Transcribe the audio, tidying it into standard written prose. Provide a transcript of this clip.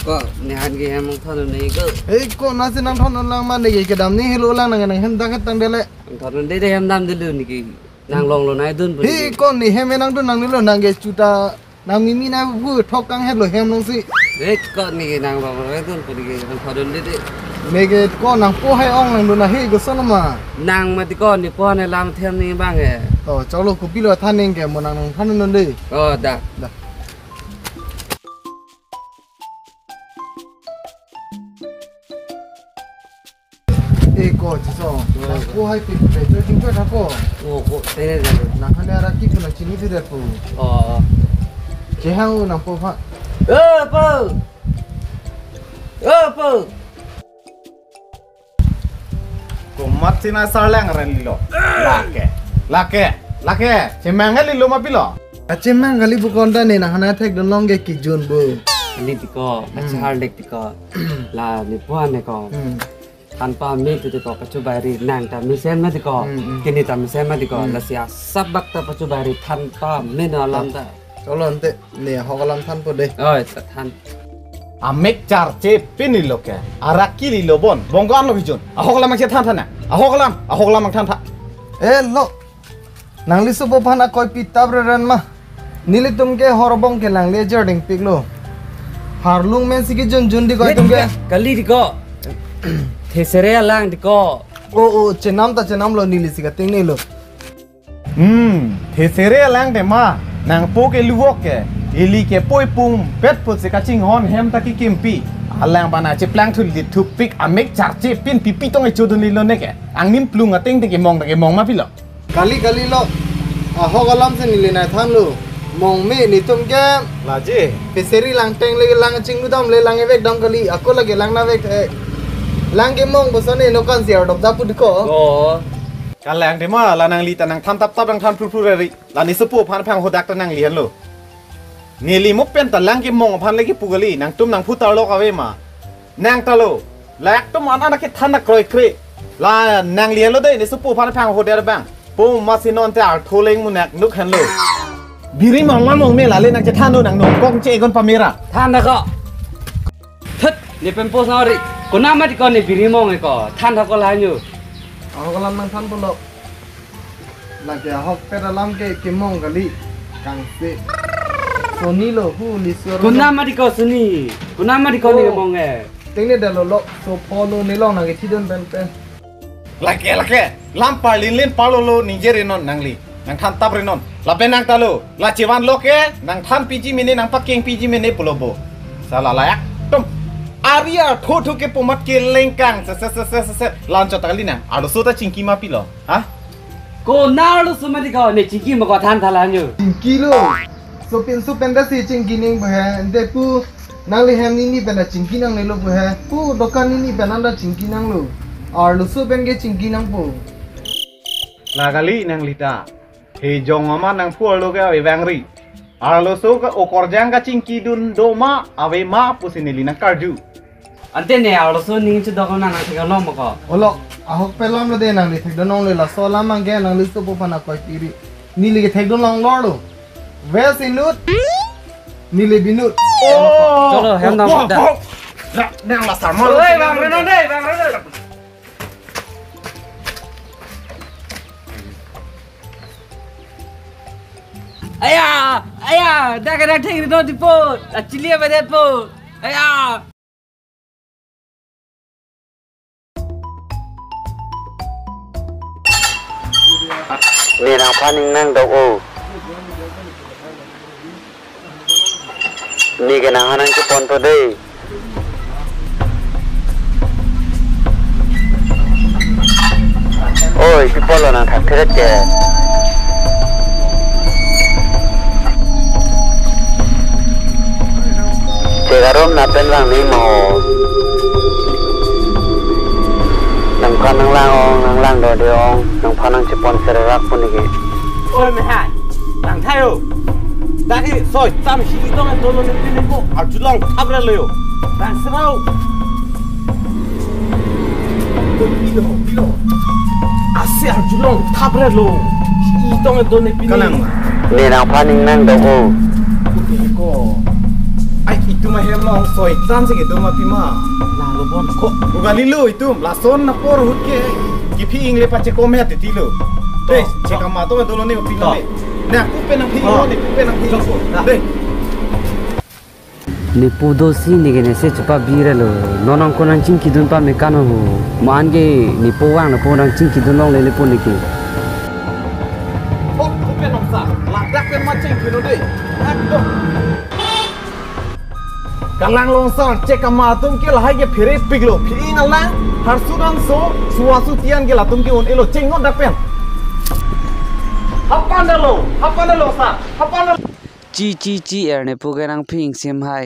ก็เนี่ยฮันกี่แฮมทอนนี่ก็เฮ้ยก็น่าจะนั่งทอนนั่งมาเนี่ยกี่ดำนี่ให้รู้ล่างนั่งนั่งเห็นตั้งกันตั้งเดลเลยทอนได้แฮมดำได้เลยนี่กี่นั่งลงลงไหนดุนเฮ้ยก็นี่แฮมนั่งดุนนั่งนี่เลยนั่งเกจุดานั่งมีนะพูดทอกกังเห็ดเลยแฮมนั่งสิเฮ้ยก็นี่นั่งลงไหนดุนพอดีกี่ทอนได้เนี่ยกี่ก็นั่งปูให้อ่องนั่งดุนนะเฮ้ยก็สนมานั่งมาที่ก้อนนี่ป้อนในลำเทียมนี่บ้างเหรอต่อเจ้าลูกกูพี่เลยท่านเองแกมันนั่งท่านนั่นดิได้เอ้ก็จะส่งกูให้ปิดไปจริงๆนะก็โอ้โหเต้นเลยนั่งฮันเนี่ยรักที่คนชินี่ที่เด็ดปูเจ้าหูนั่งปูฟ้าปูกูมัดที่น่าสาแรงอะไรลิโลลาเกเจมังเกลิโลมาพิโลเจมังเกลิบุกอนด้านนี้นะฮันเนี่ยเทคโนโลยีกิจจุนบูลิติโก้อาจารย์เล็กติโก้ลานิพวนเนี่ยก็ทันป้ามีติโก้ปัจจุบันรีนั่งแต่มีเส้นมาติโก้กินนี่แต่มีเส้นมาติโก้แล้วเสียสับบักแต่ปัจจุบันรีทันป้าไม่นอนลำแต่เจ้าหล่อนเตะเนี่ยเขากำลังทันพอดีทันเมกจาร์เจปินิโลแกอารักกิลิโลบอนบงกอนโลกิจุนเขากำลังมาเชื่อท่านน่ะเขากำลังมาท่านโลนังลิสุบพันคอยปิดตาบเรนมานี่ลิตุมเกฮอร์บงเกลังเลเจอร์ดิงปิกโลฮาร์ลุงเมนสิกิจุนดีกว่าตุมเกกะลีดิโก้เทเสเรียลังดิโก้โอ้เจน้ำโลนี่ลิสิกติงนี่โลเทเสเรียลังเดมานังโปเกลูวอกเกเอลีเกป่วยปุ่มเป็ดปุ๊สิกาชิงฮอนเฮมตะกิกิมปีฮัลแลงบานาเจปลังทุลิทุปิกอเมกจาร์เจปินปีต้องไอจูดุนิโลเนกอังนิมปลุงอะติงตะเกมองมาพี่โลกะลีโลเขากำลังเส้นนี่นะท่านโลมองไม่นี่ตุมแกลาเจเปเสรีลังเตงเลยลังจิงดูดำเลยลังเอเวกดำกะลีอะก็เลยลังนาเวกลังเกมองบสเนนกันเสียดอกดับพุดโกการแรงเดมาลานังลีตานังทำตับนังทำพลุเรริลานิสปูพันพังโหดักตานังเลียนโลเนลีมุกเป็นตาลังเกมองพันเล็กปุกลีนังตุ้มนังพูตาโลกเอาไว้มานางตาโลแลกตุ้มอันนั้นก็ทันนักรอยครีลานางเลียนโลได้นิสปูพันพังโหเดอร์บังปูมาซินอนแต่โทเลงมุนักนุกฮันโลบิริมองมันมองเมล่าเลยนักจะท่านโดนังนงกงเจกอนปามีระท่านนะก็ทึดนี่เป็นโพสนาริคนน้ามาที่ก่อนนี่บิริมองไงก็ท่านทักก็ลายอยู่เขากำลังท่านพลบหลังจากเขาเป็นลำเกมองกะลีกังเซ่โซนี่โลหูลิสโรคนน้ามาที่ก่อนสุนีคนน้ามาที่ก่อนนี่มองไงเต็งเนี่ยเดลโลโซพอโลนี่ลองนังที่เดินเป็นลักเกลำปาลินปาโลนิเจรินนนังลีนังท่านตับรินนลาเป็นนังตาโลลาจิวันโลเกนังท่านพีจิมินีนังปักเก่งพีจิมินีปุโลโบสาลาลายตุ้มอาริยาทุกเก็บปุ่มมัดเกลเลงกังเซลานจตะลีนะอารุสุตาจิงกีมาพิโลฮะก็น่ารู้สมัยที่ก่อนเนี่ยจิงกีมาก่อนท่านทลายอยู่จิงกีโลสุเป็นได้สิจิงกีนิ่งไปฮะเด็กผู้นังเลยแฮมนี่เป็นจิงกีนังเลยลูกไปฮะผู้ดอกนี่เป็นนั่นจิงกีนังลูกอารุสุเป็นเกจิงกีนังผู้ลากาลีนังลิตาเฮจงอามานังพูดโลกเอาไว้แวงรีอารุสุก็โอกอร์จังกับจิงกีดุนโดมาเอาไว้มาปุสินิลินังการจูอันเดียเนี่ยอารุสุนี่จะดอกนั่งที่กันล้อมมาก่อนโอ้โหอาหกเป็นล้อมเลยเดนังเลยที่ดนองเลยละโซลามังแกนังลิสต์ปุ๊บพนักคอยตีรีนี่เลยที่ดนองล้อลูเวสินุดนี่เลยบินุดโอ้จบแล้วแฮมดำได้นั่งละสามวันเลยบางเรื่องได้บางเรื่องayah, dah kena take the di pot. Actually apa dia pot? Ayah. Ni nang paning nang dok o. Ni kena hanang ke pon to dei. Oi, people lo nang thak thret ke. Sekarang napen lang ni mau nang kan nang lang do de ong nang panang cepon serak pun ni. Oi mehan, nang thayo. Dah ni soi tam hi dong an dolon ni ko arjulang thabra loyo. Nang serau. Pilo. Ase arjulang thabra lo. Hi dong an dolon ni. Ni nang paning nang do o. Ko ai itu cuma hem long soi jam se gitu ma pima la lo bon ko bugali lu itu la son na por hut ke ki phi ingle pa che kom het ti lo de che ka ma to lo ne pi lo ne na ku pe na phi lo ne ku pe na phi lo so de ni pudo si ni gene se chupa bire lo nonong konan ching kidun pa me kano ho man ge ni powang na ponang ching kidun long le pon ni ke oh ku pe nom sa la dak pe ma ching kilo de ekdom kalang long sa che ka ma tum ke la hai ge phire piglo phi ngalang har sudan so suasu tian ge la tum ke on elo ching ngon dak pen hapan da lo sa hapan da chi chi chi er ne pugerang phing sim hai